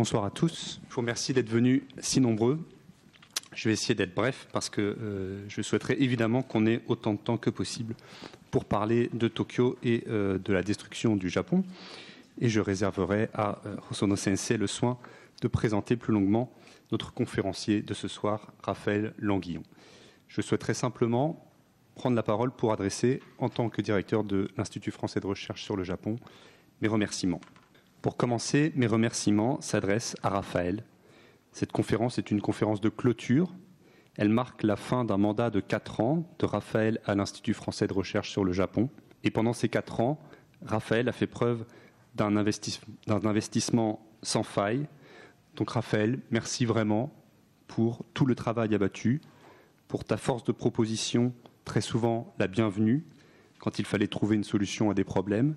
Bonsoir à tous. Je vous remercie d'être venus si nombreux. Je vais essayer d'être bref parce que je souhaiterais évidemment qu'on ait autant de temps que possible pour parler de Tokyo et de la destruction du Japon. Et je réserverai à Hosono Sensei le soin de présenter plus longuement notre conférencier de ce soir, Raphaël Languillon. Je souhaiterais simplement prendre la parole pour adresser, en tant que directeur de l'Institut français de recherche sur le Japon, mes remerciements. Pour commencer, mes remerciements s'adressent à Raphaël. Cette conférence est une conférence de clôture. Elle marque la fin d'un mandat de 4 ans de Raphaël à l'Institut français de recherche sur le Japon. Et pendant ces 4 ans, Raphaël a fait preuve d'un investissement sans faille. Donc Raphaël, merci vraiment pour tout le travail abattu, pour ta force de proposition, très souvent la bienvenue, quand il fallait trouver une solution à des problèmes.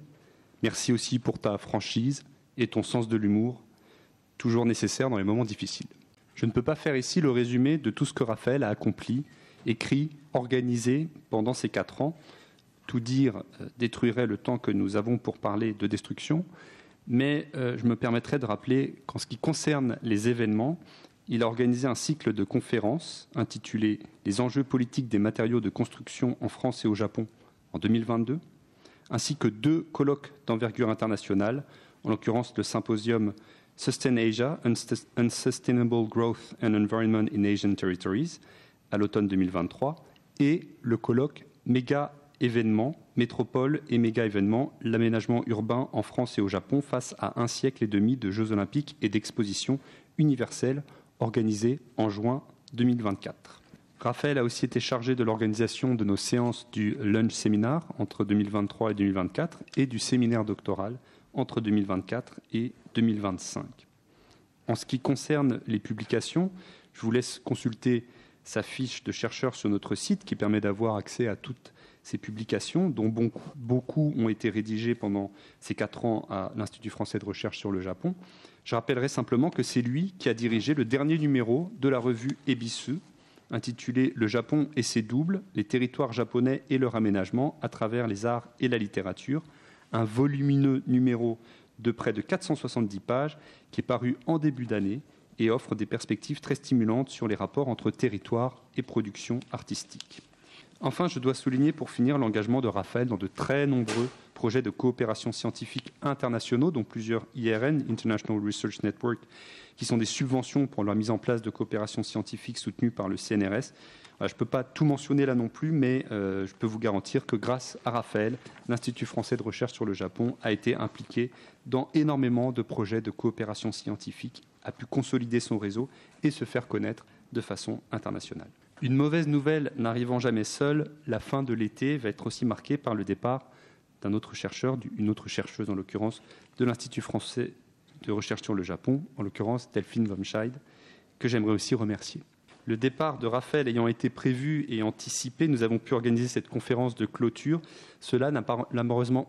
Merci aussi pour ta franchise et ton sens de l'humour, toujours nécessaire dans les moments difficiles. Je ne peux pas faire ici le résumé de tout ce que Raphaël a accompli, écrit, organisé pendant ces 4 ans. Tout dire détruirait le temps que nous avons pour parler de destruction, mais je me permettrai de rappeler qu'en ce qui concerne les événements, il a organisé un cycle de conférences intitulé « Les enjeux politiques des matériaux de construction en France et au Japon » en 2022, ainsi que 2 colloques d'envergure internationale, en l'occurrence le symposium Sustain Asia, Unsustainable Growth and Environment in Asian Territories, à l'automne 2023, et le colloque Méga événements, métropole et méga événements, l'aménagement urbain en France et au Japon face à 1 siècle et demi de Jeux olympiques et d'expositions universelles organisées en juin 2024. Raphaël a aussi été chargé de l'organisation de nos séances du Lunch Seminar entre 2023 et 2024 et du séminaire doctoral entre 2024 et 2025. En ce qui concerne les publications, je vous laisse consulter sa fiche de chercheur sur notre site qui permet d'avoir accès à toutes ces publications, dont beaucoup ont été rédigées pendant ces 4 ans à l'Institut français de recherche sur le Japon. Je rappellerai simplement que c'est lui qui a dirigé le dernier numéro de la revue Ebisu, intitulé « Le Japon et ses doubles, les territoires japonais et leur aménagement à travers les arts et la littérature », un volumineux numéro de près de 470 pages qui est paru en début d'année et offre des perspectives très stimulantes sur les rapports entre territoire et production artistique. Enfin, je dois souligner pour finir l'engagement de Raphaël dans de très nombreux projets de coopération scientifique internationaux, dont plusieurs IRN, International Research Network, qui sont des subventions pour leur mise en place de coopération scientifique soutenues par le CNRS. Je ne peux pas tout mentionner là non plus, mais je peux vous garantir que grâce à Raphaël, l'Institut français de recherche sur le Japon a été impliqué dans énormément de projets de coopération scientifique, a pu consolider son réseau et se faire connaître de façon internationale. Une mauvaise nouvelle n'arrivant jamais seule, la fin de l'été va être aussi marquée par le départ d'un autre chercheur, une autre chercheuse en l'occurrence, de l'Institut français de recherche sur le Japon, en l'occurrence Delphine Wamscheid, que j'aimerais aussi remercier. Le départ de Raphaël ayant été prévu et anticipé, nous avons pu organiser cette conférence de clôture. Cela n'a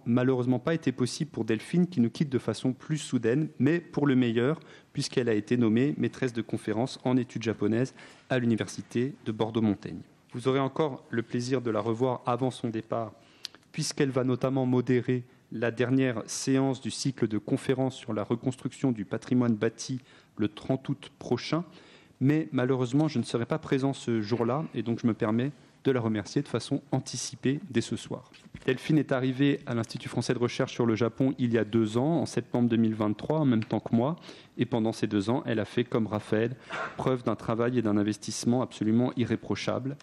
malheureusement pas été possible pour Delphine, qui nous quitte de façon plus soudaine, mais pour le meilleur, puisqu'elle a été nommée maîtresse de conférence en études japonaises à l'université de Bordeaux-Montaigne. Vous aurez encore le plaisir de la revoir avant son départ, puisqu'elle va notamment modérer la dernière séance du cycle de conférences sur la reconstruction du patrimoine bâti le 30 août prochain. Mais malheureusement, je ne serai pas présent ce jour-là, et donc je me permets de la remercier de façon anticipée dès ce soir. Delphine est arrivée à l'Institut français de recherche sur le Japon il y a 2 ans, en septembre 2023, en même temps que moi, et pendant ces 2 ans, elle a fait, comme Raphaël, preuve d'un travail et d'un investissement absolument irréprochables.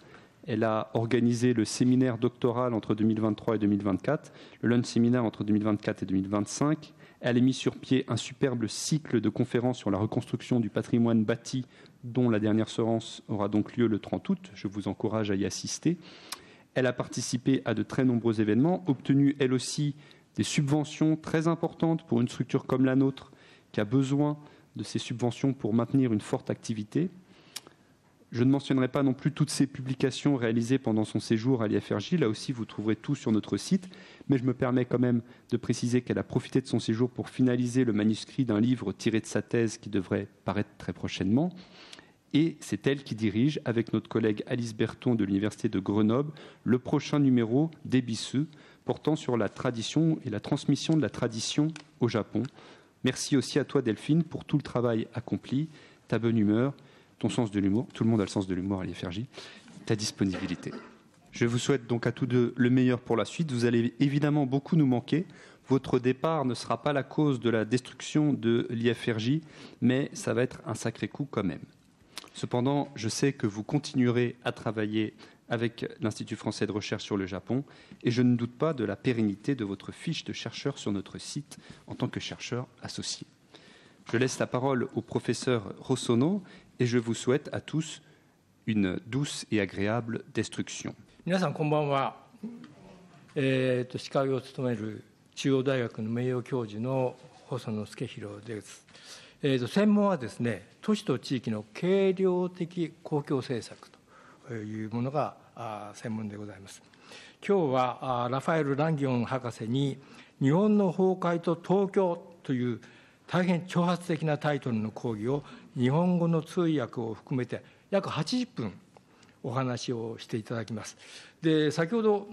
Elle a organisé le séminaire doctoral entre 2023 et 2024, le Lunch Seminar entre 2024 et 2025. Elle a mis sur pied un superbe cycle de conférences sur la reconstruction du patrimoine bâti, dont la dernière séance aura donc lieu le 30 août. Je vous encourage à y assister. Elle a participé à de très nombreux événements, obtenu elle aussi des subventions très importantes pour une structure comme la nôtre, qui a besoin de ces subventions pour maintenir une forte activité. Je ne mentionnerai pas non plus toutes ces publications réalisées pendant son séjour à l'IFRJ. Là aussi, vous trouverez tout sur notre site. Mais je me permets quand même de préciser qu'elle a profité de son séjour pour finaliser le manuscrit d'un livre tiré de sa thèse qui devrait paraître très prochainement. Et c'est elle qui dirige, avec notre collègue Alice Berton de l'Université de Grenoble, le prochain numéro d'Ebisu portant sur la tradition et la transmission de la tradition au Japon, Merci aussi à toi, Delphine, pour tout le travail accompli, ta bonne humeur, ton sens de l'humour. Tout le monde a le sens de l'humour à l'IFRJ, ta disponibilité. Je vous souhaite donc à tous deux le meilleur pour la suite. Vous allez évidemment beaucoup nous manquer. Votre départ ne sera pas la cause de la destruction de l'IFRJ, mais ça va être un sacré coup quand même. Cependant, je sais que vous continuerez à travailler avec l'Institut français de recherche sur le Japon et je ne doute pas de la pérennité de votre fiche de chercheur sur notre site en tant que chercheur associé. Je laisse la parole au professeur Hosono et je vous souhaite à tous une douce et agréable destruction. 皆さんこんばんは。司会を務める中央大学の名誉教授の細野助弘です。専門はですね、都市と地域の軽量的公共政策というものが専門でございます。今日はラファエル・ランギョン博士に日本の崩壊と東京という大変挑発的なタイトルの講義を日本語の通訳を含めて約80分お話をしていただきます。で、先ほど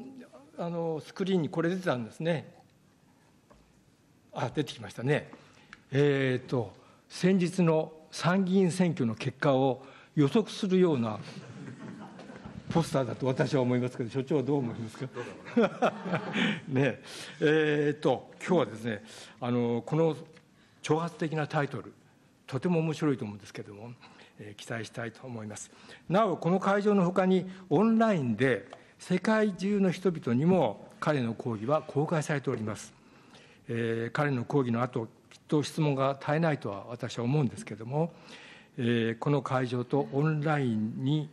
スクリーンにこれ出てたんですね。出てきましたね。先日の参議院選挙の結果を予測するようなポスターだと私は思いますけど、所長はどう思いますか。ね、今日はですね、この挑発的なタイトル、とても面白いと思うんですけれども、期待したいと思います。なお、この会場のほかにオンラインで世界中の人々にも彼の講義は公開されております。彼の講義の後、きっと質問が絶えないとは私は思うんですけれども、この会場とオンラインに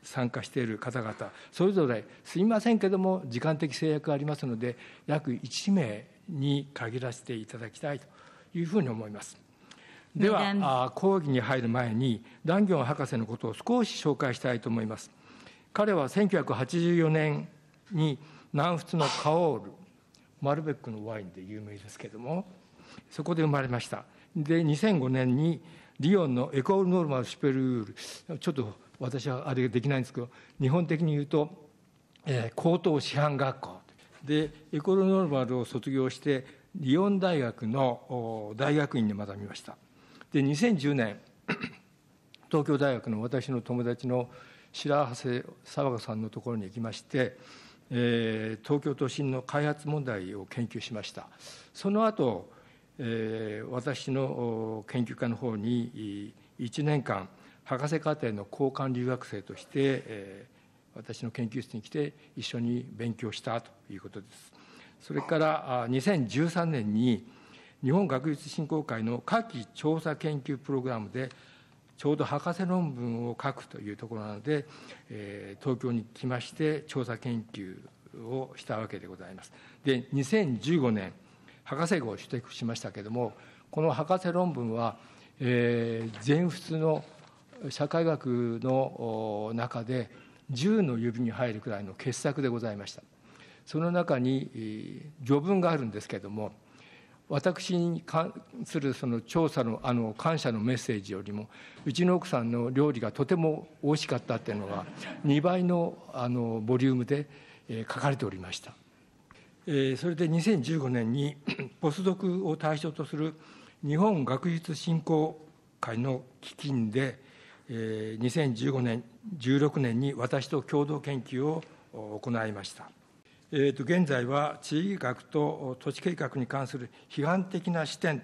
参加している方々、それぞれすみませんけれども、時間的制約がありますので、約1名に限らせていただきたいというふうに思います。では、講義に入る前に、ランギョン博士のことを少し紹介したいと思います。彼は1984年に南仏のカオール、マルベックのワインで有名ですけれども、そこで生まれました。で、2005年にリヨンのエコール・ノルマル・シュペルール、ちょっと私はあれできないんですけど、日本的に言うと、高等師範学校でエコール・ノルマルを卒業してリヨン大学の大学院に学びました。で、2010年東京大学の私の友達の白瀬沢賀さんのところに行きまして、東京都心の開発問題を研究しました。その後、私の研究科の方に1年間博士課程の交換留学生として、私の研究室に来て一緒に勉強したということです。それから2013年に日本学術振興会の夏季調査研究プログラムでちょうど博士論文を書くというところなので、東京に来まして調査研究をしたわけでございます。で、2015年博士号を取得しましたけれども、この博士論文は、全仏の社会学の中で10の指に入るくらいの傑作でございました。その中に序文があるんですけれども、私に関するその調査の感謝のメッセージよりも、うちの奥さんの料理がとても美味しかったっていうのが2倍のボリュームで書かれておりました。それで2015年にポスドクを対象とする日本学術振興会の基金で、2015年、16年に私と共同研究を行いました。現在は地域学と都市計画に関する批判的な視点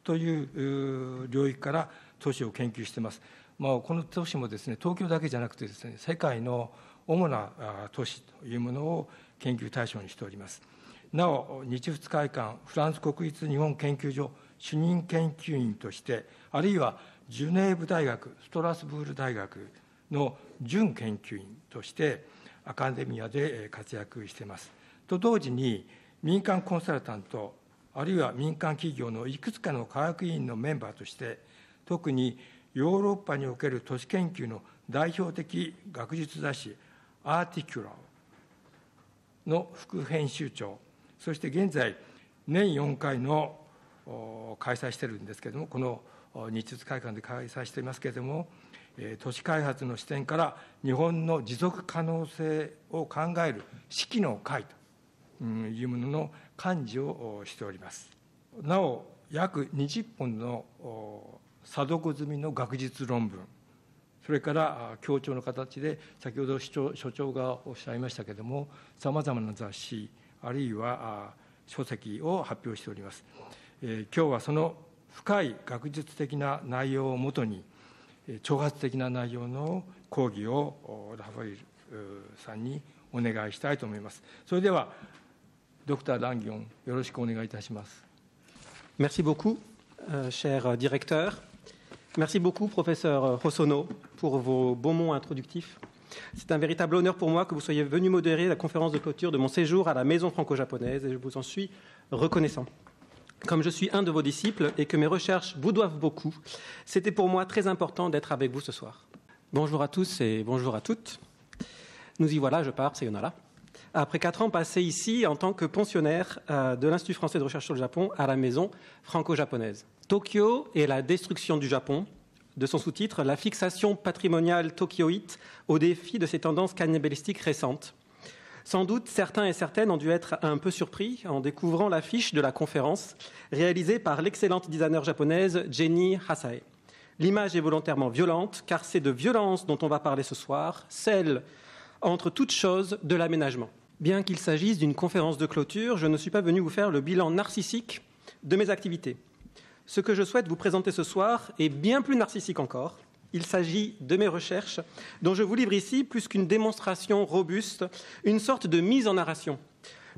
という領域から都市を研究しています。この都市もですね、東京だけじゃなくてですね、世界の主な都市というものを研究対象にしております。なお、日仏会館フランス国立日本研究所主任研究員として、あるいはジュネーブ大学、ストラスブール大学の準研究員としてアカデミアで活躍しています。と同時に民間コンサルタント、あるいは民間企業のいくつかの科学委員のメンバーとして、特にヨーロッパにおける都市研究の代表的学術雑誌アーティキュラーの副編集長、そして現在年4回の開催しているんですけれども、この日仏会館で開催していますけれども、都市開発の視点から日本の持続可能性を考える四季の会というものの幹事をしております。なお、約20本の査読済みの学術論文、それから協調の形で、先ほど所長がおっしゃいましたけれども、さまざまな雑誌、あるいは書籍を発表しております。今日はその深い学術的な内容をもとに、挑発的な内容の講義をラファエルさんにお願いしたいと思います。それでは、ドクター・ランギョン、よろしくお願いいたします。Merci beaucoup, cher directeur. Merci beaucoup, professeur Hosono, pour vos bons mots introductifs. C'est un véritable honneur pour moi que vous soyez venu modérer la conférence de clôture de mon séjour à la Maison franco-japonaise et je vous en suis reconnaissant. Comme je suis un de vos disciples et que mes recherches vous doivent beaucoup, c'était pour moi très important d'être avec vous ce soir. Bonjour à tous et bonjour à toutes. Nous y voilà, je pars, sayonara. Après 4 ans passés ici en tant que pensionnaire de l'Institut français de recherche sur le Japon à la Maison franco-japonaise. Tokyo et la destruction du Japon, de son sous-titre, la fixation patrimoniale tokyoïte au défi de ces tendances cannibalistiques récentes. Sans doute, certains et certaines ont dû être un peu surpris en découvrant l'affiche de la conférence réalisée par l'excellente designer japonaise Jenny Hasae. L'image est volontairement violente, car c'est de violence dont on va parler ce soir, celle, entre toutes choses, de l'aménagement. Bien qu'il s'agisse d'une conférence de clôture, je ne suis pas venu vous faire le bilan narcissique de mes activités. Ce que je souhaite vous présenter ce soir est bien plus narcissique encore. Il s'agit de mes recherches, dont je vous livre ici, plus qu'une démonstration robuste, une sorte de mise en narration.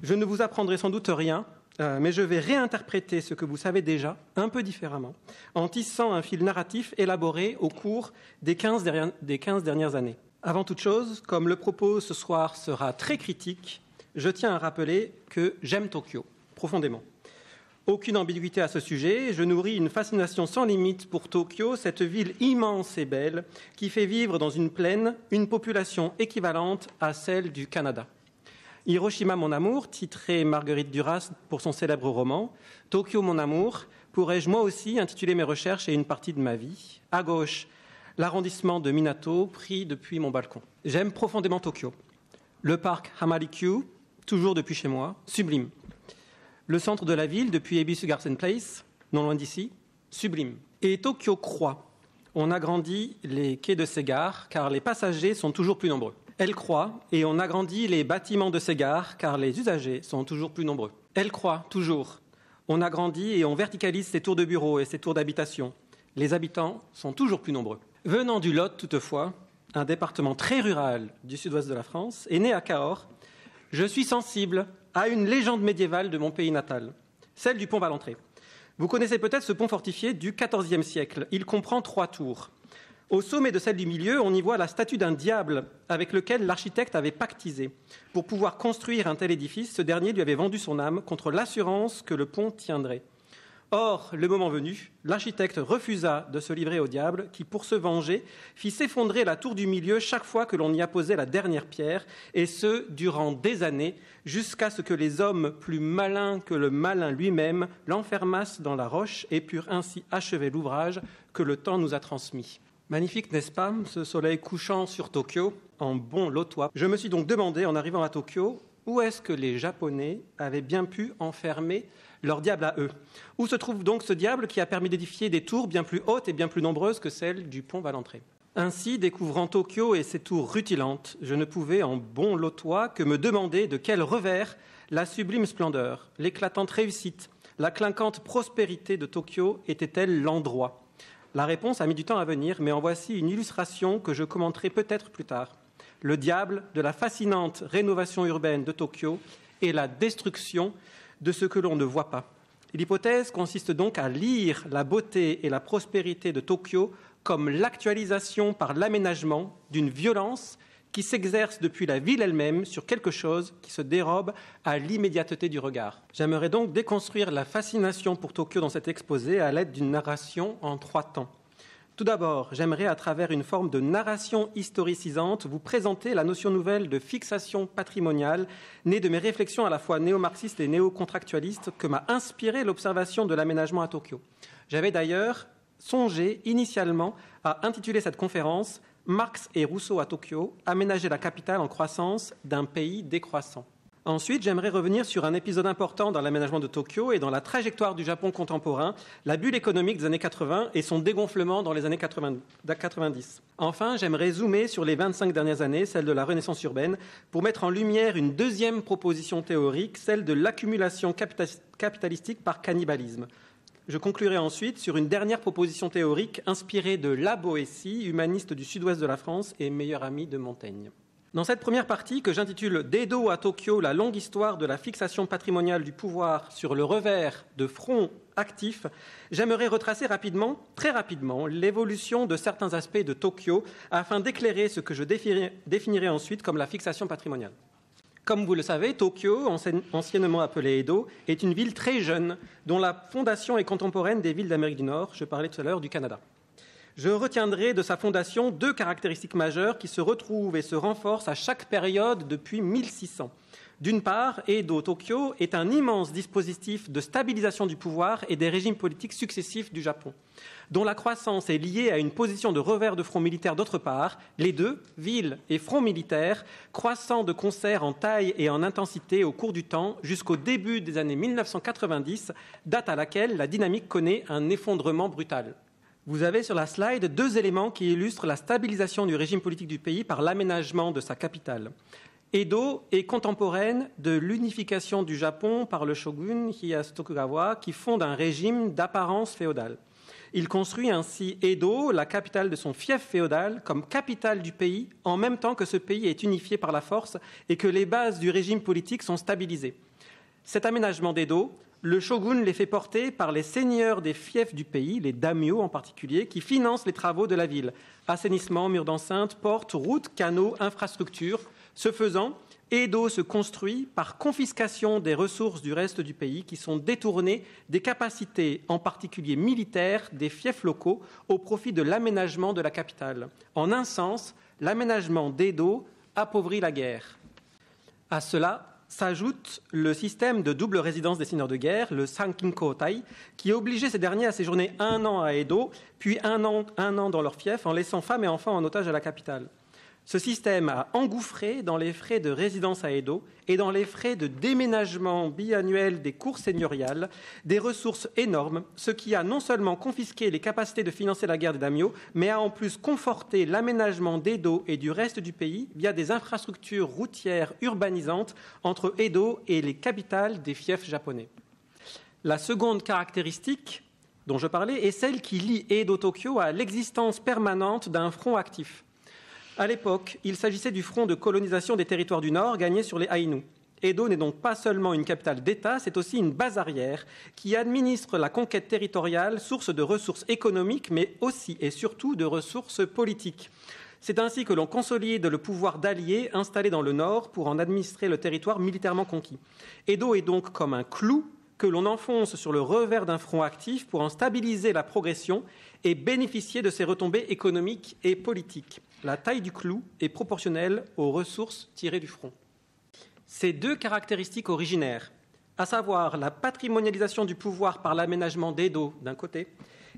Je ne vous apprendrai sans doute rien, mais je vais réinterpréter ce que vous savez déjà, un peu différemment, en tissant un fil narratif élaboré au cours des 15 dernières années. Avant toute chose, comme le propos ce soir sera très critique, je tiens à rappeler que j'aime Tokyo, profondément. Aucune ambiguïté à ce sujet, je nourris une fascination sans limite pour Tokyo, cette ville immense et belle qui fait vivre dans une plaine une population équivalente à celle du Canada. Hiroshima mon amour, titré Marguerite Duras pour son célèbre roman, Tokyo mon amour, pourrais-je moi aussi intituler mes recherches et une partie de ma vie. À gauche, l'arrondissement de Minato, pris depuis mon balcon. J'aime profondément Tokyo. Le parc Hamarikyu, toujours depuis chez moi, sublime. Le centre de la ville, depuis Ebisu Garden Place, non loin d'ici, sublime. Et Tokyo croît. On agrandit les quais de ces gares, car les passagers sont toujours plus nombreux. Elle croît, et on agrandit les bâtiments de ces gares, car les usagers sont toujours plus nombreux. Elle croît, toujours. On agrandit et on verticalise ses tours de bureaux et ses tours d'habitation. Les habitants sont toujours plus nombreux. Venant du Lot, toutefois, un département très rural du sud-ouest de la France, et né à Cahors, je suis sensible à une légende médiévale de mon pays natal, celle du pont Valentré. Vous connaissez peut-être ce pont fortifié du XIVe siècle. Il comprend 3 tours. Au sommet de celle du milieu, on y voit la statue d'un diable avec lequel l'architecte avait pactisé. Pour pouvoir construire un tel édifice, ce dernier lui avait vendu son âme contre l'assurance que le pont tiendrait. Or, le moment venu, l'architecte refusa de se livrer au diable qui, pour se venger, fit s'effondrer la tour du milieu chaque fois que l'on y apposait la dernière pierre, et ce, durant des années, jusqu'à ce que les hommes plus malins que le malin lui-même l'enfermassent dans la roche et purent ainsi achever l'ouvrage que le temps nous a transmis. Magnifique, n'est-ce pas, ce soleil couchant sur Tokyo, en bon lotois. Je me suis donc demandé, en arrivant à Tokyo, où est-ce que les Japonais avaient bien pu enfermer leur diable à eux. Où se trouve donc ce diable qui a permis d'édifier des tours bien plus hautes et bien plus nombreuses que celles du pont Valentré? Ainsi, découvrant Tokyo et ses tours rutilantes, je ne pouvais, en bon lotois, que me demander de quel revers la sublime splendeur, l'éclatante réussite, la clinquante prospérité de Tokyo était-elle l'endroit? La réponse a mis du temps à venir, mais en voici une illustration que je commenterai peut-être plus tard. Le diable de la fascinante rénovation urbaine de Tokyo et la destruction de ce que l'on ne voit pas. L'hypothèse consiste donc à lire la beauté et la prospérité de Tokyo comme l'actualisation par l'aménagement d'une violence qui s'exerce depuis la ville elle-même sur quelque chose qui se dérobe à l'immédiateté du regard. J'aimerais donc déconstruire la fascination pour Tokyo dans cet exposé à l'aide d'une narration en 3 temps. Tout d'abord, j'aimerais, à travers une forme de narration historicisante, vous présenter la notion nouvelle de fixation patrimoniale, née de mes réflexions à la fois néo-marxistes et néo-contractualistes, que m'a inspiré l'observation de l'aménagement à Tokyo. J'avais d'ailleurs songé initialement à intituler cette conférence « Marx et Rousseau à Tokyo, aménager la capitale en croissance d'un pays décroissant ». Ensuite, j'aimerais revenir sur un épisode important dans l'aménagement de Tokyo et dans la trajectoire du Japon contemporain, la bulle économique des années 80 et son dégonflement dans les années 90. Enfin, j'aimerais zoomer sur les 25 dernières années, celle de la Renaissance urbaine, pour mettre en lumière une deuxième proposition théorique, celle de l'accumulation capitalistique par cannibalisme. Je conclurai ensuite sur une dernière proposition théorique inspirée de La Boétie, humaniste du sud-ouest de la France et meilleur ami de Montaigne. Dans cette première partie, que j'intitule « D'Edo à Tokyo, la longue histoire de la fixation patrimoniale du pouvoir sur le revers de fronts actifs », j'aimerais retracer très rapidement, l'évolution de certains aspects de Tokyo afin d'éclairer ce que je définirai ensuite comme la fixation patrimoniale. Comme vous le savez, Tokyo, anciennement appelée Edo, est une ville très jeune dont la fondation est contemporaine des villes d'Amérique du Nord. Je parlais tout à l'heure du Canada. Je retiendrai de sa fondation 2 caractéristiques majeures qui se retrouvent et se renforcent à chaque période depuis 1600. D'une part, Edo Tokyo est un immense dispositif de stabilisation du pouvoir et des régimes politiques successifs du Japon, dont la croissance est liée à une position de revers de front militaire d'autre part, les deux, ville et front militaire, croissant de concert en taille et en intensité au cours du temps jusqu'au début des années 1990, date à laquelle la dynamique connaît un effondrement brutal. Vous avez sur la slide 2 éléments qui illustrent la stabilisation du régime politique du pays par l'aménagement de sa capitale. Edo est contemporaine de l'unification du Japon par le shogun Ieyasu Tokugawa qui fonde un régime d'apparence féodale. Il construit ainsi Edo, la capitale de son fief féodal, comme capitale du pays, en même temps que ce pays est unifié par la force et que les bases du régime politique sont stabilisées. Cet aménagement d'Edo, le shogun les fait porter par les seigneurs des fiefs du pays, les daimyo en particulier, qui financent les travaux de la ville. Assainissement, murs d'enceinte, portes, routes, canaux, infrastructures. Ce faisant, Edo se construit par confiscation des ressources du reste du pays qui sont détournées des capacités, en particulier militaires, des fiefs locaux au profit de l'aménagement de la capitale. En un sens, l'aménagement d'Edo appauvrit la guerre. À cela s'ajoute le système de double résidence des seigneurs de guerre, le Sankinkotai, qui obligeait ces derniers à séjourner 1 an à Edo, puis un an dans leur fief, en laissant femmes et enfants en otage à la capitale. Ce système a engouffré dans les frais de résidence à Edo et dans les frais de déménagement biannuel des cours seigneuriales des ressources énormes, ce qui a non seulement confisqué les capacités de financer la guerre des daimyo, mais a en plus conforté l'aménagement d'Edo et du reste du pays via des infrastructures routières urbanisantes entre Edo et les capitales des fiefs japonais. La seconde caractéristique dont je parlais est celle qui lie Edo-Tokyo à l'existence permanente d'un front actif. À l'époque, il s'agissait du front de colonisation des territoires du Nord gagné sur les Aïnous. Edo n'est donc pas seulement une capitale d'État, c'est aussi une base arrière qui administre la conquête territoriale, source de ressources économiques, mais aussi et surtout de ressources politiques. C'est ainsi que l'on consolide le pouvoir d'alliés installés dans le Nord pour en administrer le territoire militairement conquis. Edo est donc comme un clou que l'on enfonce sur le revers d'un front actif pour en stabiliser la progression et bénéficier de ses retombées économiques et politiques. La taille du clou est proportionnelle aux ressources tirées du front. Ces 2 caractéristiques originaires, à savoir la patrimonialisation du pouvoir par l'aménagement d'Edo d'un côté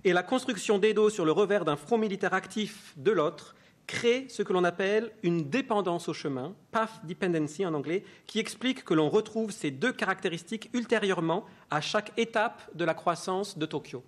et la construction d'Edo sur le revers d'un front militaire actif de l'autre, créent ce que l'on appelle une dépendance au chemin, path dependency en anglais, qui explique que l'on retrouve ces 2 caractéristiques ultérieurement à chaque étape de la croissance de Tokyo.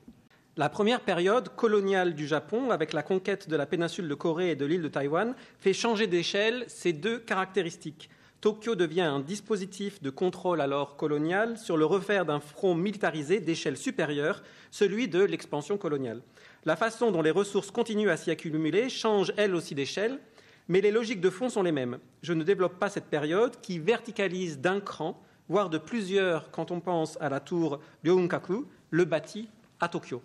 La première période coloniale du Japon, avec la conquête de la péninsule de Corée et de l'île de Taïwan, fait changer d'échelle ces 2 caractéristiques. Tokyo devient un dispositif de contrôle alors colonial sur le revers d'un front militarisé d'échelle supérieure, celui de l'expansion coloniale. La façon dont les ressources continuent à s'y accumuler change elle aussi d'échelle, mais les logiques de fond sont les mêmes. Je ne développe pas cette période qui verticalise d'un cran, voire de plusieurs quand on pense à la tour Ryōunkaku, le bâti à Tokyo.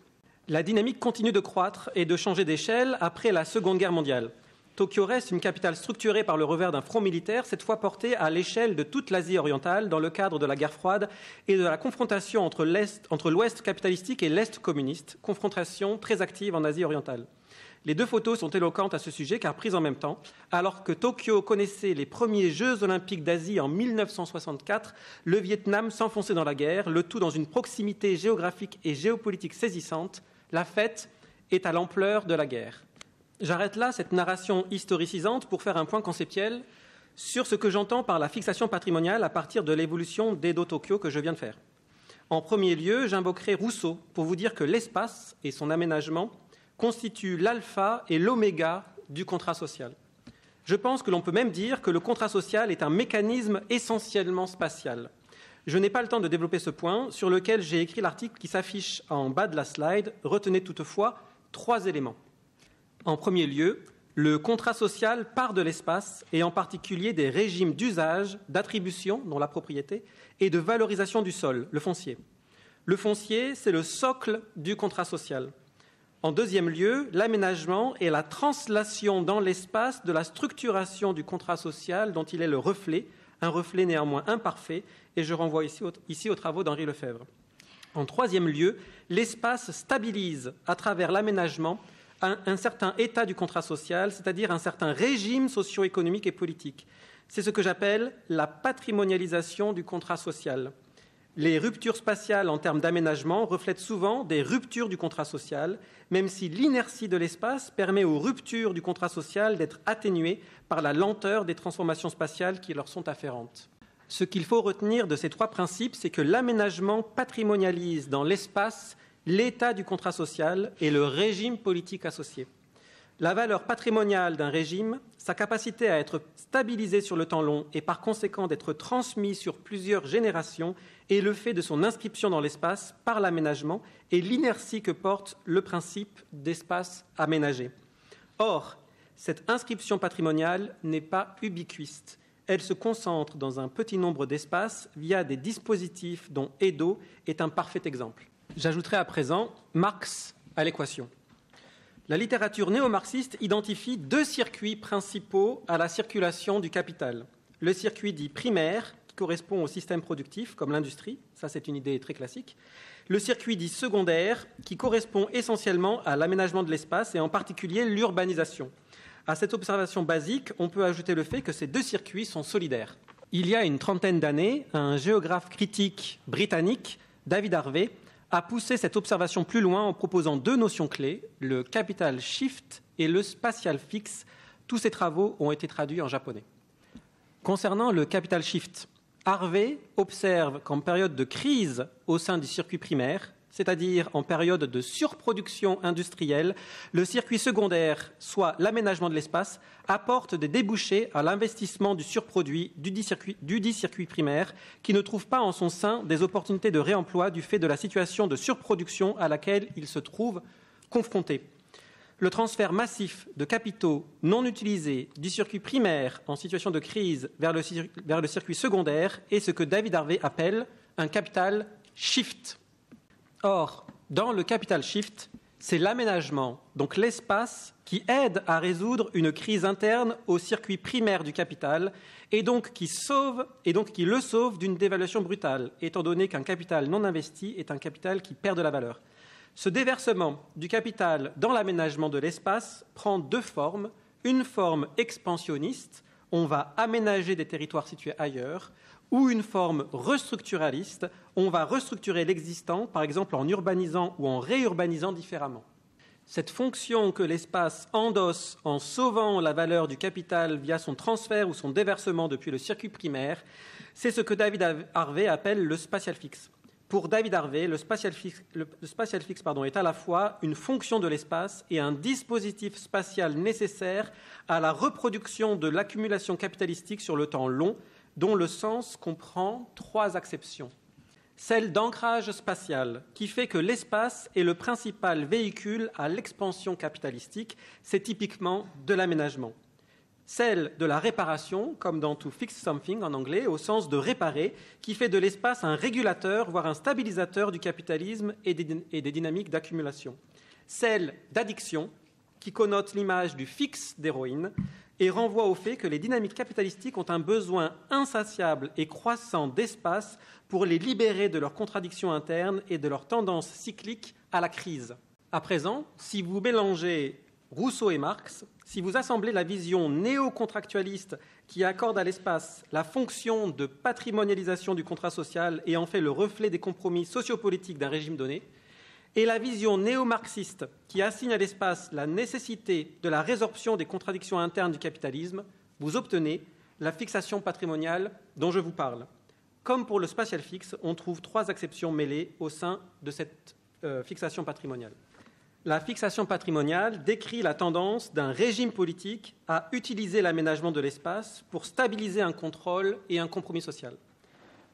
La dynamique continue de croître et de changer d'échelle après la Seconde Guerre mondiale. Tokyo reste une capitale structurée par le revers d'un front militaire, cette fois porté à l'échelle de toute l'Asie orientale dans le cadre de la guerre froide et de la confrontation entre l'Ouest capitalistique et l'Est communiste, confrontation très active en Asie orientale. Les 2 photos sont éloquentes à ce sujet car prises en même temps. Alors que Tokyo connaissait les premiers Jeux olympiques d'Asie en 1964, le Vietnam s'enfonçait dans la guerre, le tout dans une proximité géographique et géopolitique saisissante. La fête est à l'ampleur de la guerre. J'arrête là cette narration historicisante pour faire un point conceptuel sur ce que j'entends par la fixation patrimoniale à partir de l'évolution d'Edo Tokyo que je viens de faire. En premier lieu, j'invoquerai Rousseau pour vous dire que l'espace et son aménagement constituent l'alpha et l'oméga du contrat social. Je pense que l'on peut même dire que le contrat social est un mécanisme essentiellement spatial. Je n'ai pas le temps de développer ce point, sur lequel j'ai écrit l'article qui s'affiche en bas de la slide. Retenez toutefois 3 éléments. En premier lieu, le contrat social part de l'espace et en particulier des régimes d'usage, d'attribution, dont la propriété, et de valorisation du sol, le foncier. Le foncier, c'est le socle du contrat social. En deuxième lieu, l'aménagement est la translation dans l'espace de la structuration du contrat social dont il est le reflet, un reflet néanmoins imparfait, et je renvoie ici aux travaux d'Henri Lefebvre. En troisième lieu, l'espace stabilise à travers l'aménagement un certain état du contrat social, c'est-à-dire un certain régime socio-économique et politique. C'est ce que j'appelle la patrimonialisation du contrat social. Les ruptures spatiales en termes d'aménagement reflètent souvent des ruptures du contrat social, même si l'inertie de l'espace permet aux ruptures du contrat social d'être atténuées par la lenteur des transformations spatiales qui leur sont afférentes. Ce qu'il faut retenir de ces 3 principes, c'est que l'aménagement patrimonialise dans l'espace l'état du contrat social et le régime politique associé. La valeur patrimoniale d'un régime, sa capacité à être stabilisée sur le temps long et par conséquent d'être transmise sur plusieurs générations est le fait de son inscription dans l'espace par l'aménagement et l'inertie que porte le principe d'espace aménagé. Or, cette inscription patrimoniale n'est pas ubiquiste. Elle se concentre dans un petit nombre d'espaces via des dispositifs dont Edo est un parfait exemple. J'ajouterai à présent Marx à l'équation. La littérature néo-marxiste identifie 2 circuits principaux à la circulation du capital. Le circuit dit primaire, qui correspond au système productif, comme l'industrie, ça c'est une idée très classique. Le circuit dit secondaire, qui correspond essentiellement à l'aménagement de l'espace et en particulier l'urbanisation. À cette observation basique, on peut ajouter le fait que ces 2 circuits sont solidaires. Il y a une trentaine d'années, un géographe critique britannique, David Harvey, a poussé cette observation plus loin en proposant 2 notions clés, le capital shift et le spatial fix. Tous ces travaux ont été traduits en japonais. Concernant le capital shift, Harvey observe qu'en période de crise au sein du circuit primaire, c'est-à-dire en période de surproduction industrielle, le circuit secondaire, soit l'aménagement de l'espace, apporte des débouchés à l'investissement du surproduit du dit circuit primaire, qui ne trouve pas en son sein des opportunités de réemploi du fait de la situation de surproduction à laquelle il se trouve confronté. Le transfert massif de capitaux non utilisés du circuit primaire en situation de crise vers le circuit secondaire est ce que David Harvey appelle un capital shift. Or, dans le capital shift, c'est l'aménagement, donc l'espace, qui aide à résoudre une crise interne au circuit primaire du capital et donc qui le sauve d'une dévaluation brutale, étant donné qu'un capital non investi est un capital qui perd de la valeur. Ce déversement du capital dans l'aménagement de l'espace prend 2 formes. Une forme expansionniste, on va aménager des territoires situés ailleurs, ou une forme restructuraliste, on va restructurer l'existant, par exemple en urbanisant ou en réurbanisant différemment. Cette fonction que l'espace endosse en sauvant la valeur du capital via son transfert ou son déversement depuis le circuit primaire, c'est ce que David Harvey appelle le spatial fix. Pour David Harvey, le spatial fix est à la fois une fonction de l'espace et un dispositif spatial nécessaire à la reproduction de l'accumulation capitalistique sur le temps long, dont le sens comprend 3 acceptions. Celle d'ancrage spatial, qui fait que l'espace est le principal véhicule à l'expansion capitalistique, c'est typiquement de l'aménagement. Celle de la réparation, comme dans to fix something en anglais, au sens de réparer, qui fait de l'espace un régulateur, voire un stabilisateur du capitalisme et des dynamiques d'accumulation. Celle d'addiction, qui connote l'image du fixe d'héroïne, et renvoie au fait que les dynamiques capitalistiques ont un besoin insatiable et croissant d'espace pour les libérer de leurs contradictions internes et de leurs tendances cycliques à la crise. À présent, si vous mélangez Rousseau et Marx, si vous assemblez la vision néo-contractualiste qui accorde à l'espace la fonction de patrimonialisation du contrat social et en fait le reflet des compromis sociopolitiques d'un régime donné, et la vision néo-marxiste qui assigne à l'espace la nécessité de la résorption des contradictions internes du capitalisme, vous obtenez la fixation patrimoniale dont je vous parle. Comme pour le spatial fixe, on trouve 3 acceptions mêlées au sein de cette fixation patrimoniale. La fixation patrimoniale décrit la tendance d'un régime politique à utiliser l'aménagement de l'espace pour stabiliser un contrôle et un compromis social.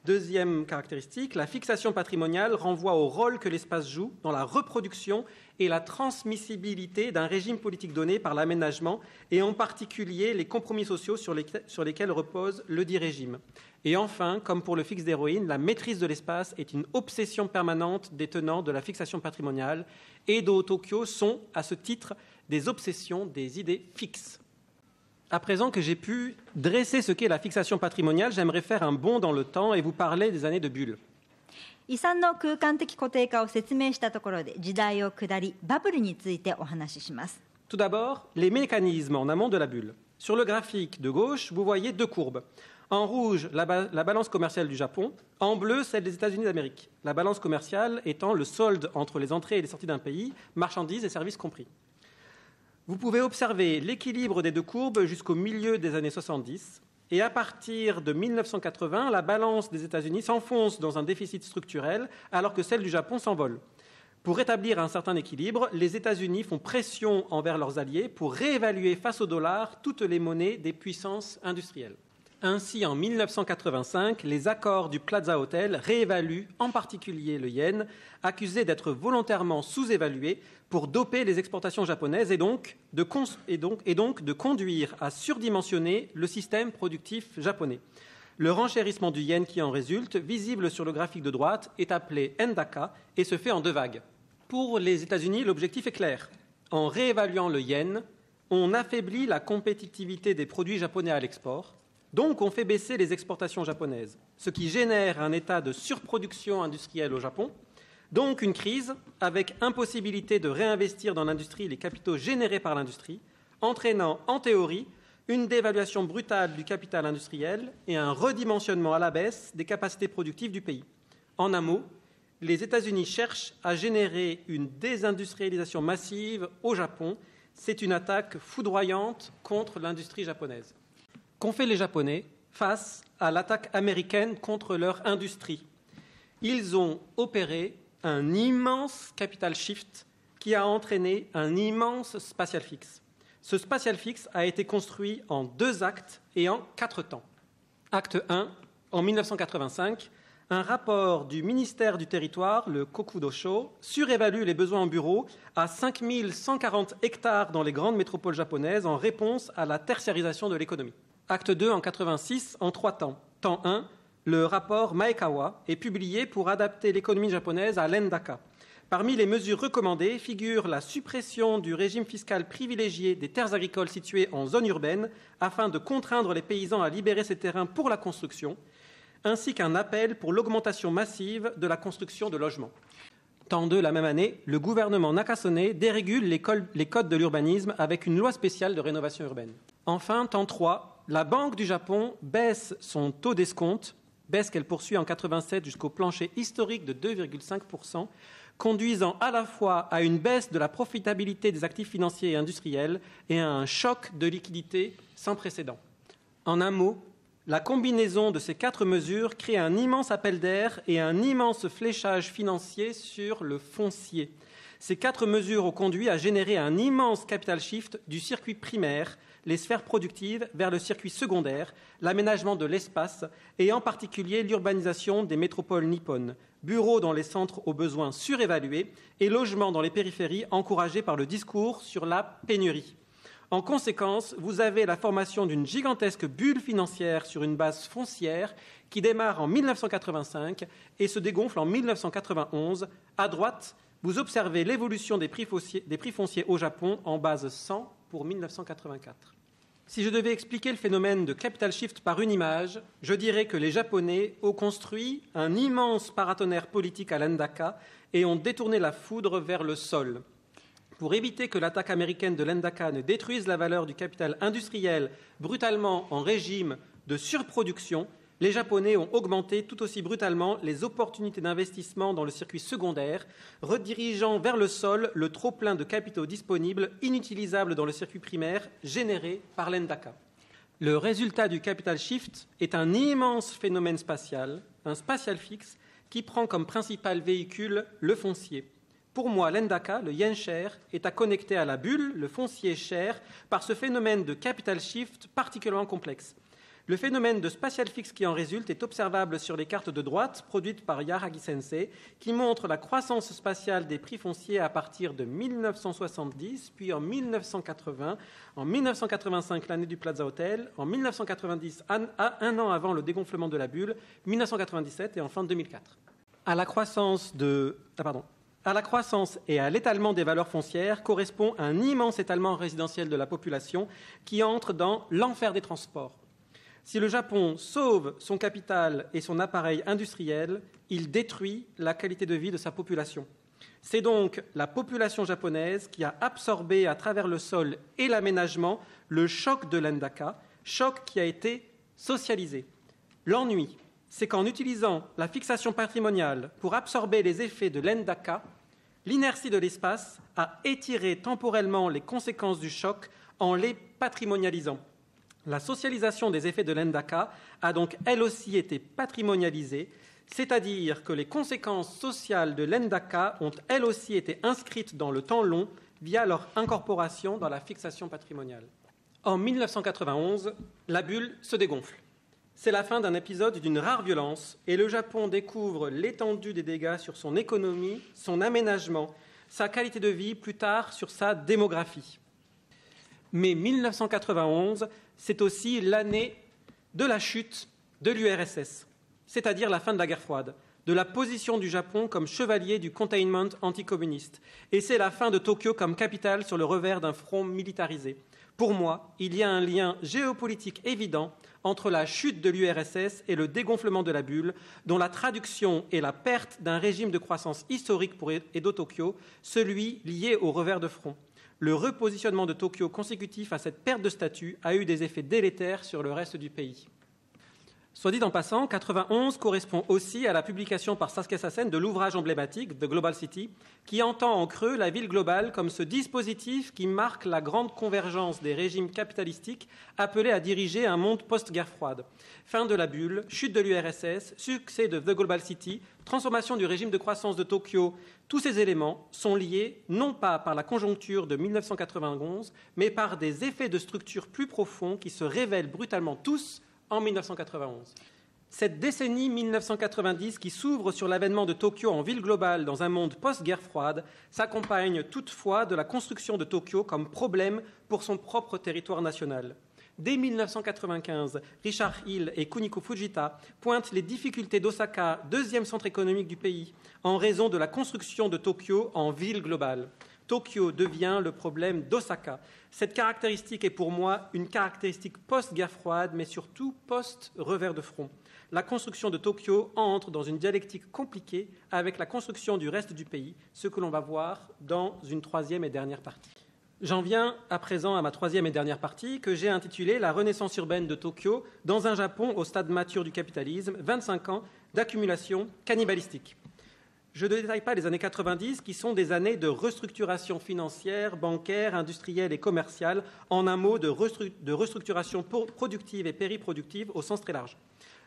Deuxième caractéristique, la fixation patrimoniale renvoie au rôle que l'espace joue dans la reproduction et la transmissibilité d'un régime politique donné par l'aménagement et en particulier les compromis sociaux sur lesquels repose le dit régime. Et enfin, comme pour le fixe d'héroïne, la maîtrise de l'espace est une obsession permanente des tenants de la fixation patrimoniale et Edo Tokyo sont, à ce titre, des obsessions des idées fixes. À présent que j'ai pu dresser ce qu'est la fixation patrimoniale, j'aimerais faire un bond dans le temps et vous parler des années de bulle. 遺産の空間的固定化を説明したところで時代を下りバブルについてお話しします。 Tout d'abord, les mécanismes en amont de la bulle. Sur le graphique de gauche, vous voyez 2 courbes. En rouge, la balance commerciale du Japon. En bleu, celle des États-Unis d'Amérique. La balance commerciale étant le solde entre les entrées et les sorties d'un pays, marchandises et services compris. Vous pouvez observer l'équilibre des 2 courbes jusqu'au milieu des années 70. Et à partir de 1980, la balance des États-Unis s'enfonce dans un déficit structurel alors que celle du Japon s'envole. Pour rétablir un certain équilibre, les États-Unis font pression envers leurs alliés pour réévaluer face au dollar toutes les monnaies des puissances industrielles. Ainsi, en 1985, les accords du Plaza Hotel réévaluent en particulier le yen, accusé d'être volontairement sous-évalué pour doper les exportations japonaises et donc de conduire à surdimensionner le système productif japonais. Le renchérissement du yen qui en résulte, visible sur le graphique de droite, est appelé Endaka et se fait en 2 vagues. Pour les États-Unis, l'objectif est clair. En réévaluant le yen, on affaiblit la compétitivité des produits japonais à l'export. Donc, on fait baisser les exportations japonaises, ce qui génère un état de surproduction industrielle au Japon, donc une crise avec impossibilité de réinvestir dans l'industrie les capitaux générés par l'industrie, entraînant en théorie une dévaluation brutale du capital industriel et un redimensionnement à la baisse des capacités productives du pays. En un mot, les États-Unis cherchent à générer une désindustrialisation massive au Japon. C'est une attaque foudroyante contre l'industrie japonaise. Qu'ont fait les Japonais face à l'attaque américaine contre leur industrie? Ils ont opéré un immense capital shift qui a entraîné un immense spatial fixe. Ce spatial fixe a été construit en 2 actes et en 4 temps. Acte 1, en 1985, un rapport du ministère du Territoire, le Kokudosho, surévalue les besoins en bureaux à 5140 hectares dans les grandes métropoles japonaises en réponse à la tertiarisation de l'économie. Acte 2 en 86 en 3 temps. Temps 1, le rapport Maekawa est publié pour adapter l'économie japonaise à l'Endaka. Parmi les mesures recommandées figure la suppression du régime fiscal privilégié des terres agricoles situées en zone urbaine afin de contraindre les paysans à libérer ces terrains pour la construction, ainsi qu'un appel pour l'augmentation massive de la construction de logements. Temps 2, la même année, le gouvernement Nakasone dérégule les codes de l'urbanisme avec une loi spéciale de rénovation urbaine. Enfin, temps 3, la Banque du Japon baisse son taux d'escompte, baisse qu'elle poursuit en 87 jusqu'au plancher historique de 2,5%, conduisant à la fois à une baisse de la profitabilité des actifs financiers et industriels et à un choc de liquidité sans précédent. En un mot, la combinaison de ces 4 mesures crée un immense appel d'air et un immense fléchage financier sur le foncier. Ces 4 mesures ont conduit à générer un immense capital shift du circuit primaire, les sphères productives, vers le circuit secondaire, l'aménagement de l'espace et en particulier l'urbanisation des métropoles nippones, bureaux dans les centres aux besoins surévalués et logements dans les périphéries encouragés par le discours sur la pénurie. En conséquence, vous avez la formation d'une gigantesque bulle financière sur une base foncière qui démarre en 1985 et se dégonfle en 1991. À droite, vous observez l'évolution des prix fonciers au Japon en base 100 pour 1984. Si je devais expliquer le phénomène de capital shift par une image, je dirais que les Japonais ont construit un immense paratonnerre politique à l'Endaka et ont détourné la foudre vers le sol. Pour éviter que l'attaque américaine de l'Endaka ne détruise la valeur du capital industriel brutalement en régime de surproduction, les Japonais ont augmenté tout aussi brutalement les opportunités d'investissement dans le circuit secondaire, redirigeant vers le sol le trop-plein de capitaux disponibles, inutilisables dans le circuit primaire, généré par l'Endaka. Le résultat du capital shift est un immense phénomène spatial, un spatial fixe, qui prend comme principal véhicule le foncier. Pour moi, l'Endaka, le yen share, est à connecter à la bulle, le foncier share, par ce phénomène de capital shift particulièrement complexe. Le phénomène de spatial fixe qui en résulte est observable sur les cartes de droite produites par Yaragi Sensei, qui montrent la croissance spatiale des prix fonciers à partir de 1970, puis en 1980, en 1985 l'année du Plaza Hotel, en 1990 un an avant le dégonflement de la bulle, 1997 et enfin 2004. À la croissance et à l'étalement des valeurs foncières correspond un immense étalement résidentiel de la population qui entre dans l'enfer des transports. Si le Japon sauve son capital et son appareil industriel, il détruit la qualité de vie de sa population. C'est donc la population japonaise qui a absorbé à travers le sol et l'aménagement le choc de l'Endaka, choc qui a été socialisé. L'ennui, c'est qu'en utilisant la fixation patrimoniale pour absorber les effets de l'Endaka, l'inertie de l'espace a étiré temporellement les conséquences du choc en les patrimonialisant. La socialisation des effets de l'Endaka a donc elle aussi été patrimonialisée, c'est-à-dire que les conséquences sociales de l'Endaka ont elles aussi été inscrites dans le temps long via leur incorporation dans la fixation patrimoniale. En 1991, la bulle se dégonfle. C'est la fin d'un épisode d'une rare violence et le Japon découvre l'étendue des dégâts sur son économie, son aménagement, sa qualité de vie, plus tard sur sa démographie. Mais 1991, c'est aussi l'année de la chute de l'URSS, c'est-à-dire la fin de la guerre froide, de la position du Japon comme chevalier du containment anticommuniste. Et c'est la fin de Tokyo comme capitale sur le revers d'un front militarisé. Pour moi, il y a un lien géopolitique évident entre la chute de l'URSS et le dégonflement de la bulle, dont la traduction est la perte d'un régime de croissance historique pour Edo-Tokyo, celui lié au revers de front. Le repositionnement de Tokyo consécutif à cette perte de statut a eu des effets délétères sur le reste du pays. Soit dit en passant, 91 correspond aussi à la publication par Sasuke Sassen de l'ouvrage emblématique The Global City, qui entend en creux la ville globale comme ce dispositif qui marque la grande convergence des régimes capitalistiques appelés à diriger un monde post-guerre froide. Fin de la bulle, chute de l'URSS, succès de The Global City, transformation du régime de croissance de Tokyo, tous ces éléments sont liés non pas par la conjoncture de 1991, mais par des effets de structure plus profonds qui se révèlent brutalement tous en 1991. Cette décennie 1990 qui s'ouvre sur l'avènement de Tokyo en ville globale dans un monde post-guerre froide s'accompagne toutefois de la construction de Tokyo comme problème pour son propre territoire national. Dès 1995, Richard Hill et Kuniko Fujita pointent les difficultés d'Osaka, deuxième centre économique du pays, en raison de la construction de Tokyo en ville globale. Tokyo devient le problème d'Osaka. Cette caractéristique est pour moi une caractéristique post-guerre froide, mais surtout post-revers de front. La construction de Tokyo entre dans une dialectique compliquée avec la construction du reste du pays, ce que l'on va voir dans une troisième et dernière partie. J'en viens à présent à ma troisième et dernière partie que j'ai intitulée « La renaissance urbaine de Tokyo dans un Japon au stade mature du capitalisme, 25 ans d'accumulation cannibalistique ». Je ne détaille pas les années 90 qui sont des années de restructuration financière, bancaire, industrielle et commerciale, en un mot de restructuration productive et périproductive au sens très large.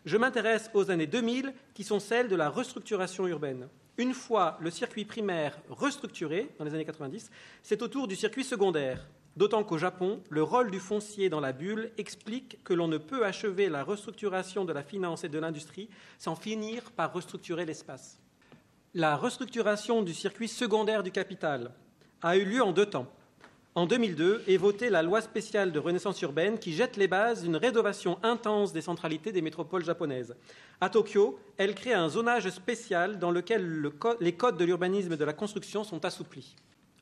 Je m'intéresse aux années 2000 qui sont celles de la restructuration urbaine. Une fois le circuit primaire restructuré, dans les années 90, c'est au tour du circuit secondaire. D'autant qu'au Japon, le rôle du foncier dans la bulle explique que l'on ne peut achever la restructuration de la finance et de l'industrie sans finir par restructurer l'espace. La restructuration du circuit secondaire du capital a eu lieu en deux temps. En 2002 est votée la loi spéciale de renaissance urbaine qui jette les bases d'une rénovation intense des centralités des métropoles japonaises. À Tokyo, elle crée un zonage spécial dans lequel les codes de l'urbanisme et de la construction sont assouplis.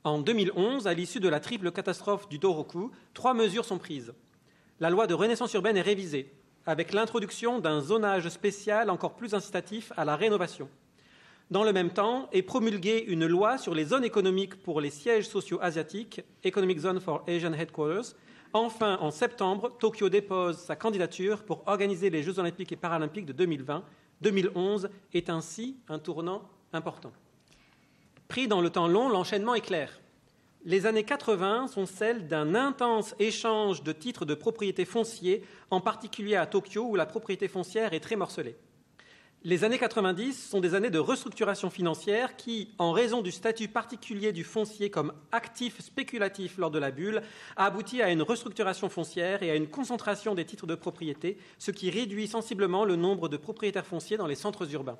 En 2011, à l'issue de la triple catastrophe du Tohoku, 3 mesures sont prises. La loi de renaissance urbaine est révisée, avec l'introduction d'un zonage spécial encore plus incitatif à la rénovation. Dans le même temps, est promulguée une loi sur les zones économiques pour les sièges sociaux asiatiques, Economic Zone for Asian Headquarters. Enfin, en septembre, Tokyo dépose sa candidature pour organiser les Jeux olympiques et paralympiques de 2020. 2011 est ainsi un tournant important. Pris dans le temps long, l'enchaînement est clair. Les années 80 sont celles d'un intense échange de titres de propriété fonciers, en particulier à Tokyo où la propriété foncière est très morcelée. Les années 90 sont des années de restructuration financière qui, en raison du statut particulier du foncier comme actif spéculatif lors de la bulle, a abouti à une restructuration foncière et à une concentration des titres de propriété, ce qui réduit sensiblement le nombre de propriétaires fonciers dans les centres urbains.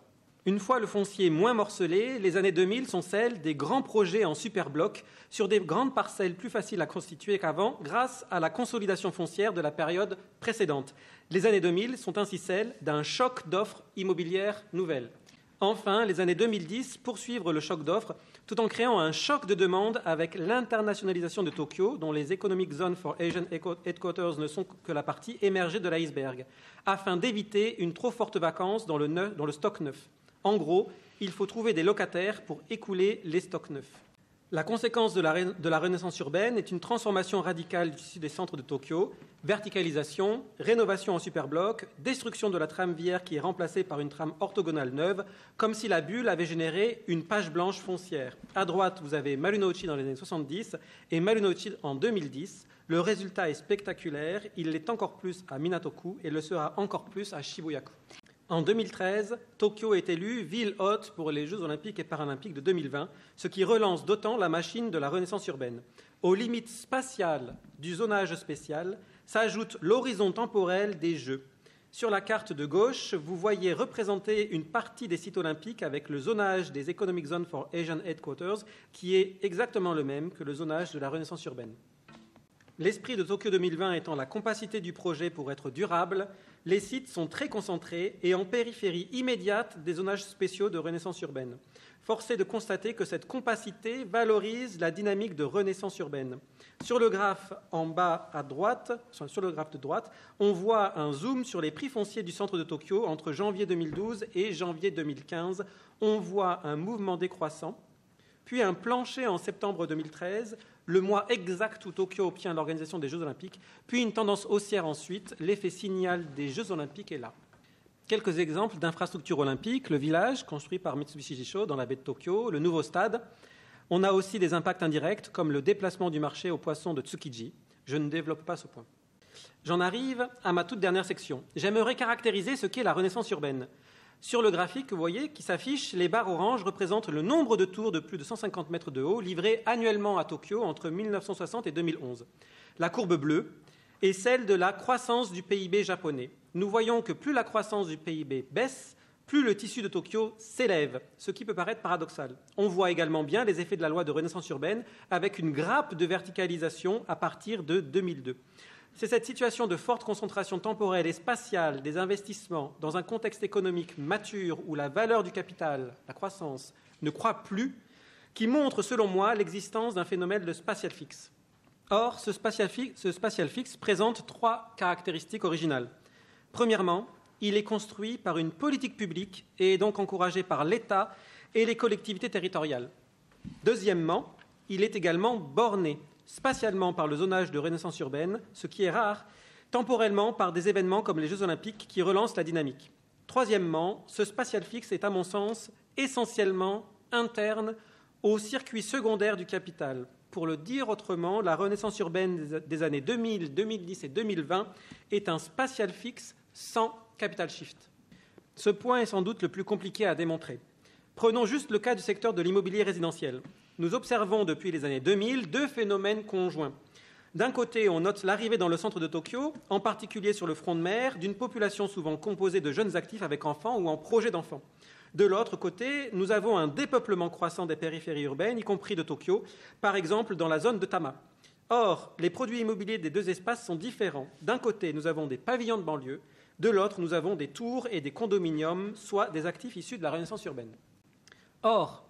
Une fois le foncier moins morcelé, les années 2000 sont celles des grands projets en superblocs sur des grandes parcelles plus faciles à constituer qu'avant grâce à la consolidation foncière de la période précédente. Les années 2000 sont ainsi celles d'un choc d'offres immobilières nouvelles. Enfin, les années 2010 poursuivent le choc d'offres tout en créant un choc de demande avec l'internationalisation de Tokyo, dont les Economic Zones for Asian Headquarters ne sont que la partie émergée de l'iceberg, afin d'éviter une trop forte vacance dans le stock neuf. En gros, il faut trouver des locataires pour écouler les stocks neufs. La conséquence de la renaissance urbaine est une transformation radicale du tissu des centres de Tokyo, verticalisation, rénovation en superblocs, destruction de la trame viaire qui est remplacée par une trame orthogonale neuve, comme si la bulle avait généré une page blanche foncière. À droite, vous avez Marunouchi dans les années 70 et Marunouchi en 2010. Le résultat est spectaculaire, il l'est encore plus à Minatoku et le sera encore plus à Shibuyaku. En 2013, Tokyo est élue ville hôte pour les Jeux olympiques et paralympiques de 2020, ce qui relance d'autant la machine de la renaissance urbaine. Aux limites spatiales du zonage spécial s'ajoute l'horizon temporel des Jeux. Sur la carte de gauche, vous voyez représenter une partie des sites olympiques avec le zonage des Economic Zones for Asian Headquarters, qui est exactement le même que le zonage de la renaissance urbaine. L'esprit de Tokyo 2020 étant la compacité du projet pour être durable, les sites sont très concentrés et en périphérie immédiate des zonages spéciaux de renaissance urbaine. Force est de constater que cette compacité valorise la dynamique de renaissance urbaine. Sur le graphe en bas à droite, sur le graphe de droite, on voit un zoom sur les prix fonciers du centre de Tokyo entre janvier 2012 et janvier 2015. On voit un mouvement décroissant, puis un plancher en septembre 2013, le mois exact où Tokyo obtient l'organisation des Jeux Olympiques, puis une tendance haussière ensuite. L'effet signal des Jeux Olympiques est là. Quelques exemples d'infrastructures olympiques, le village construit par Mitsubishi Jisho dans la baie de Tokyo, le nouveau stade. On a aussi des impacts indirects comme le déplacement du marché aux poissons de Tsukiji. Je ne développe pas ce point. J'en arrive à ma toute dernière section. J'aimerais caractériser ce qu'est la renaissance urbaine. Sur le graphique, vous voyez, qui s'affiche, les barres oranges représentent le nombre de tours de plus de 150 mètres de haut livrés annuellement à Tokyo entre 1960 et 2011. La courbe bleue est celle de la croissance du PIB japonais. Nous voyons que plus la croissance du PIB baisse, plus le tissu de Tokyo s'élève, ce qui peut paraître paradoxal. On voit également bien les effets de la loi de renaissance urbaine avec une grappe de verticalisation à partir de 2002. C'est cette situation de forte concentration temporelle et spatiale des investissements dans un contexte économique mature où la valeur du capital, la croissance, ne croît plus, qui montre, selon moi, l'existence d'un phénomène de spatial fixe. Or, ce spatial fixe présente trois caractéristiques originales. Premièrement, il est construit par une politique publique et est donc encouragé par l'État et les collectivités territoriales. Deuxièmement, il est également borné spatialement par le zonage de renaissance urbaine, ce qui est rare, temporellement par des événements comme les Jeux Olympiques qui relancent la dynamique. Troisièmement, ce spatial fixe est à mon sens essentiellement interne au circuit secondaire du capital. Pour le dire autrement, la renaissance urbaine des années 2000, 2010 et 2020 est un spatial fixe sans capital shift. Ce point est sans doute le plus compliqué à démontrer. Prenons juste le cas du secteur de l'immobilier résidentiel. Nous observons depuis les années 2000 deux phénomènes conjoints. D'un côté, on note l'arrivée dans le centre de Tokyo, en particulier sur le front de mer, d'une population souvent composée de jeunes actifs avec enfants ou en projet d'enfants. De l'autre côté, nous avons un dépeuplement croissant des périphéries urbaines, y compris de Tokyo, par exemple dans la zone de Tama. Or, les produits immobiliers des deux espaces sont différents. D'un côté, nous avons des pavillons de banlieue, de l'autre, nous avons des tours et des condominiums, soit des actifs issus de la renaissance urbaine. Or,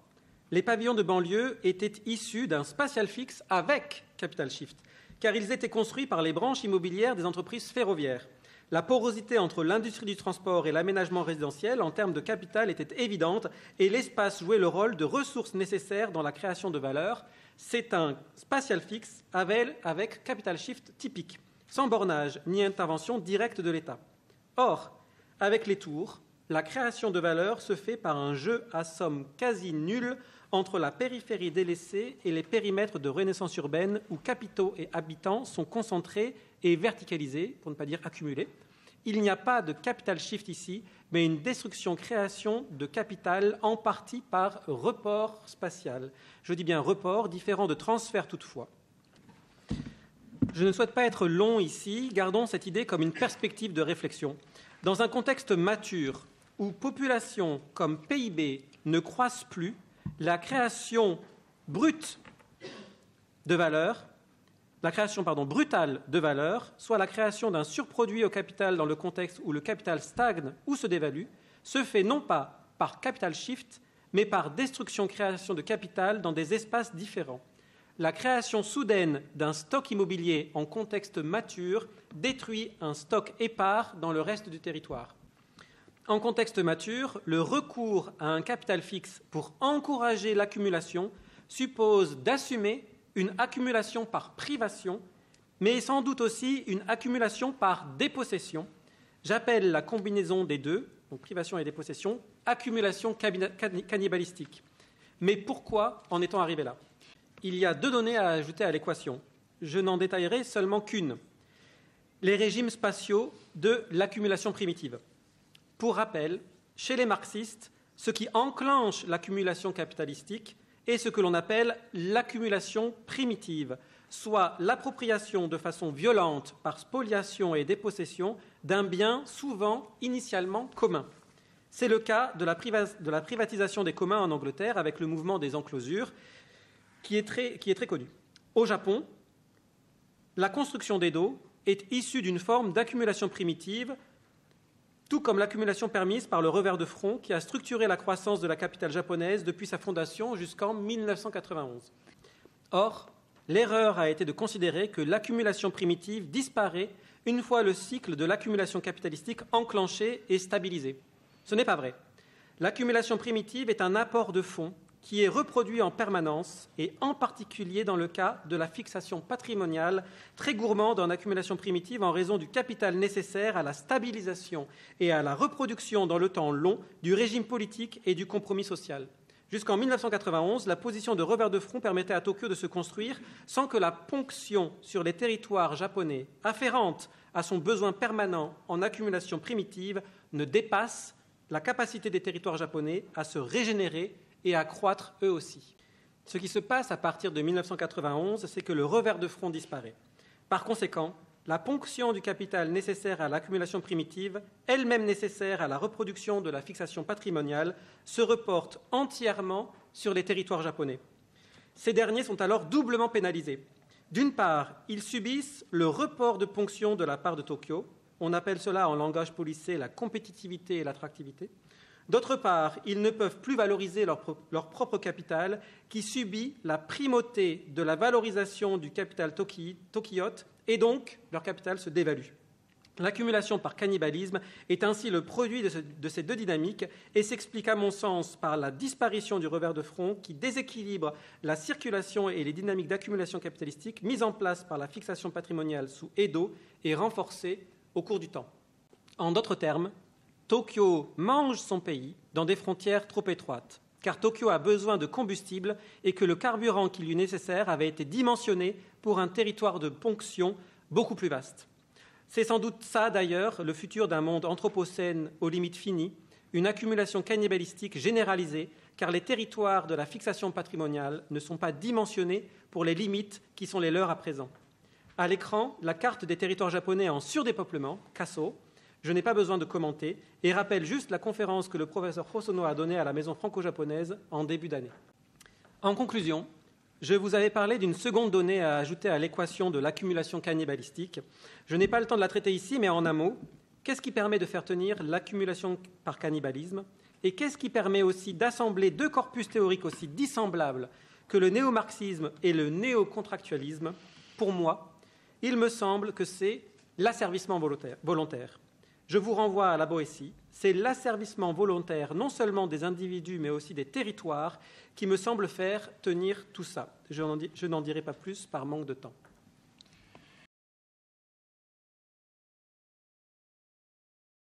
les pavillons de banlieue étaient issus d'un spatial fixe avec capital shift, car ils étaient construits par les branches immobilières des entreprises ferroviaires. La porosité entre l'industrie du transport et l'aménagement résidentiel en termes de capital était évidente et l'espace jouait le rôle de ressource nécessaire dans la création de valeur. C'est un spatial fixe avec capital shift typique, sans bornage ni intervention directe de l'État. Or, avec les tours, la création de valeur se fait par un jeu à somme quasi nulle entre la périphérie délaissée et les périmètres de renaissance urbaine où capitaux et habitants sont concentrés et verticalisés, pour ne pas dire accumulés. Il n'y a pas de capital shift ici, mais une destruction-création de capital en partie par report spatial. Je dis bien report, différent de transfert toutefois. Je ne souhaite pas être long ici, gardons cette idée comme une perspective de réflexion. Dans un contexte mature, où population comme PIB ne croissent plus, la création brutale de valeur, soit la création d'un surproduit au capital dans le contexte où le capital stagne ou se dévalue, se fait non pas par capital shift, mais par destruction-création de capital dans des espaces différents. La création soudaine d'un stock immobilier en contexte mature détruit un stock épars dans le reste du territoire. En contexte mature, le recours à un capital fixe pour encourager l'accumulation suppose d'assumer une accumulation par privation, mais sans doute aussi une accumulation par dépossession. J'appelle la combinaison des deux, donc privation et dépossession, accumulation cannibalistique. Mais pourquoi en est-on arrivé là ? Il y a deux données à ajouter à l'équation. Je n'en détaillerai seulement qu'une. Les régimes spatiaux de l'accumulation primitive. Pour rappel, chez les marxistes, ce qui enclenche l'accumulation capitalistique est ce que l'on appelle l'accumulation primitive, soit l'appropriation de façon violente par spoliation et dépossession d'un bien souvent initialement commun. C'est le cas de la privatisation des communs en Angleterre avec le mouvement des enclosures, qui est très connu. Au Japon, la construction d'Edo est issue d'une forme d'accumulation primitive, tout comme l'accumulation permise par le revers de front qui a structuré la croissance de la capitale japonaise depuis sa fondation jusqu'en 1991. Or, l'erreur a été de considérer que l'accumulation primitive disparaît une fois le cycle de l'accumulation capitalistique enclenché et stabilisé. Ce n'est pas vrai. L'accumulation primitive est un apport de fonds qui est reproduit en permanence, et en particulier dans le cas de la fixation patrimoniale, très gourmande en accumulation primitive en raison du capital nécessaire à la stabilisation et à la reproduction dans le temps long du régime politique et du compromis social. Jusqu'en 1991, la position de revers de front permettait à Tokyo de se construire sans que la ponction sur les territoires japonais afférente à son besoin permanent en accumulation primitive ne dépasse la capacité des territoires japonais à se régénérer et à croître eux aussi. Ce qui se passe à partir de 1991, c'est que le revers de front disparaît. Par conséquent, la ponction du capital nécessaire à l'accumulation primitive, elle-même nécessaire à la reproduction de la fixation patrimoniale, se reporte entièrement sur les territoires japonais. Ces derniers sont alors doublement pénalisés. D'une part, ils subissent le report de ponction de la part de Tokyo. On appelle cela en langage policé la compétitivité et l'attractivité. D'autre part, ils ne peuvent plus valoriser leur propre capital qui subit la primauté de la valorisation du capital tokyote et donc leur capital se dévalue. L'accumulation par cannibalisme est ainsi le produit de ces deux dynamiques et s'explique à mon sens par la disparition du revers de front qui déséquilibre la circulation et les dynamiques d'accumulation capitalistique mises en place par la fixation patrimoniale sous Edo et renforcées au cours du temps. En d'autres termes, Tokyo mange son pays dans des frontières trop étroites, car Tokyo a besoin de combustible et que le carburant qui lui est nécessaire avait été dimensionné pour un territoire de ponction beaucoup plus vaste. C'est sans doute ça, d'ailleurs, le futur d'un monde anthropocène aux limites finies, une accumulation cannibalistique généralisée, car les territoires de la fixation patrimoniale ne sont pas dimensionnés pour les limites qui sont les leurs à présent. À l'écran, la carte des territoires japonais en surdépeuplement, Kasso. Je n'ai pas besoin de commenter et rappelle juste la conférence que le professeur Hosono a donnée à la Maison franco-japonaise en début d'année. En conclusion, je vous avais parlé d'une seconde donnée à ajouter à l'équation de l'accumulation cannibalistique. Je n'ai pas le temps de la traiter ici, mais en un mot, qu'est-ce qui permet de faire tenir l'accumulation par cannibalisme et qu'est-ce qui permet aussi d'assembler deux corpus théoriques aussi dissemblables que le néo-marxisme et le néo-contractualisme? Pour moi, il me semble que c'est l'asservissement volontaire. Je vous renvoie à la Boétie. C'est l'asservissement volontaire non seulement des individus, mais aussi des territoires qui me semble faire tenir tout ça. Je n'en dirai pas plus par manque de temps.